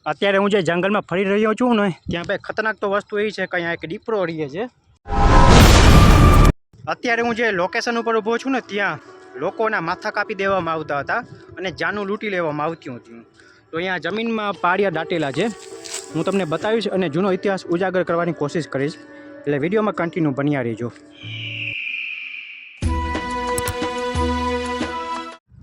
અત્યારે હું જે જંગલમાં ફરી રહ્યો છું ને ત્યાં ભાઈ ખતરનાક તો વસ્તુ એ છે કે અહીંયા એક દીપડો રહીએ છે. અત્યારે હું જે લોકેશન ઉપર ઊભો છું ને ત્યાં લોકોના માથા કાપી દેવામાં આવતા હતા અને જાનું લૂંટી લેવામાં આવતી હતી. તો અહીંયા જમીનમાં પાળિયા દાટેલા છે. હું તમને બતાવીશ અને જૂનો ઇતિહાસ ઉજાગર કરવાની કોશિશ કરીશ, એટલે વિડીયોમાં કન્ટિન્યુ બન્યા રહેજો.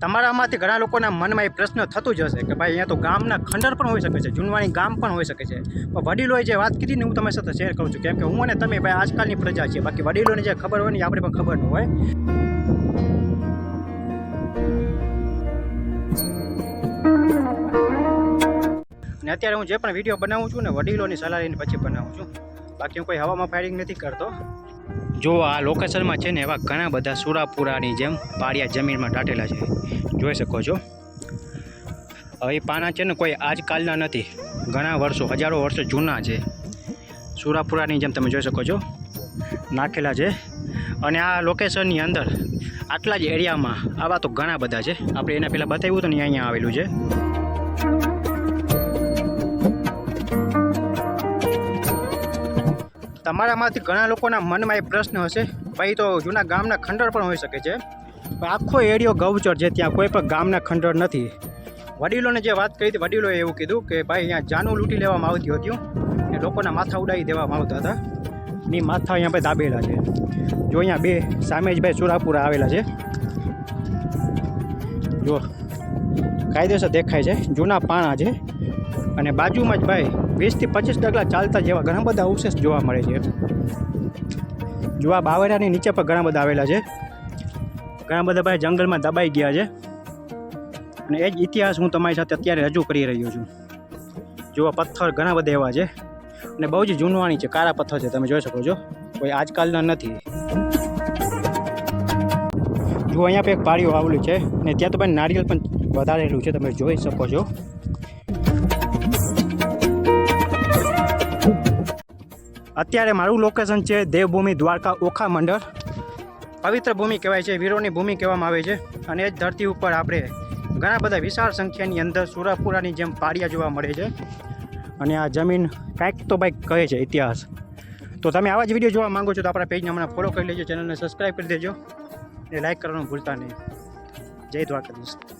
તમારામાંથી ઘણા લોકોના મનમાં એ પ્રશ્ન થતું જ હશે કે ભાઈ અહીંયા તો ગામના ખંડર પણ હોઈ શકે છે, જૂનવાણી ગામ પણ હોઈ શકે છે. પણ વડીલોએ જે વાત કીધી ને હું તમારી સાથે શેર કરું છું, કેમ કે હું અને તમે ભાઈ આજકાલની પ્રજા છીએ. બાકી વડીલોને જે ખબર હોય ને આપણે પણ ખબર ન હોય. અને અત્યારે હું જે પણ વિડીયો બનાવું છું ને વડીલોની સલાહ લઈને પછી બનાવું છું. બાકી હું કોઈ હવામાં ફાયરિંગ નથી કરતો. જો આ લોકેશનમાં છે ને એવા ઘણા બધા સુરાપુરાની જેમ પાળિયા જમીનમાં દાટેલા છે, જોઈ શકો છો. હવે એ પાના છે ને કોઈ આજકાલના નથી, ઘણા વર્ષો, હજારો વર્ષો જૂના છે. સુરાપુરાની જેમ તમે જોઈ શકો છો નાખેલા છે. અને આ લોકેશનની અંદર આટલા જ એરિયામાં આવા તો ઘણા બધા છે. આપણે એના પહેલાં બતાવ્યું હતું ને અહીંયા આવેલું છે. તમારામાંથી ઘણા લોકોના મનમાં એ પ્રશ્ન હશે, ભાઈ તો જૂના ગામના ખંડર પણ હોઈ શકે છે. પણ આખો એરિયો ગૌચર છે, ત્યાં કોઈ પણ ગામના ખંડર નથી. વડીલોને જે વાત કરી હતી, વડીલોએ એવું કીધું કે ભાઈ અહીંયા જાનું લૂંટી લેવામાં આવતી હતી અને લોકોના માથા ઉડાવી દેવામાં આવતા હતા. એની માથા અહીંયા ભાઈ દાબેલા છે. જો અહીંયા બે સામે જ ભાઈ સુરાપુરા આવેલા છે. જો કાયદેસર દેખાય છે, જૂના પાણા છે. અને બાજુમાં જ ભાઈ 20 થી 25 ડગલા ચાલતા જેવા ઘણા બધા અવશેષ જોવા મળે છે. જો આ બાવળિયાની નીચે પણ ઘણા બધા આવેલા છે. ઘણા બધા ભાઈ જંગલમાં દબાઈ ગયા છે. અને એ જ ઇતિહાસ હું તમારી સાથે અત્યારે રજૂ કરી રહ્યો છું. જો પથ્થર ઘણા બધા એવા છે અને બહુ જ જૂનવાણી છે, કાળા પથ્થર છે, તમે જોઈ શકો છો, કોઈ આજકાલના નથી. જો અહીંયા પણ એક પાળીઓ આવેલું છે અને ત્યાં તો ભાઈ નારિયેલ પણ વધારેલું છે, તમે જોઈ શકો છો. અત્યારે મારું લોકેશન છે દેવભૂમિ દ્વારકા ઓખા મંડળ. પવિત્ર ભૂમિ કહેવાય છે, વીરોની ભૂમિ કહેવામાં આવે છે. અને એ જ ધરતી ઉપર આપણે ઘણા બધા વિશાળ સંખ્યાની અંદર સુરાપુરાની જેમ પાળિયા જોવા મળે છે. અને આ જમીન કાંઈક તો ભાઈ કહે છે ઇતિહાસ. તો તમે આવા જ વિડીયો જોવા માંગો છો તો આપણા પેજને હમણાં ફોલો કરી લેજો, ચેનલને સબસ્ક્રાઈબ કરી દેજો અને લાઈક કરવાનું ભૂલતા નહીં. જય દ્વારકાધીશ.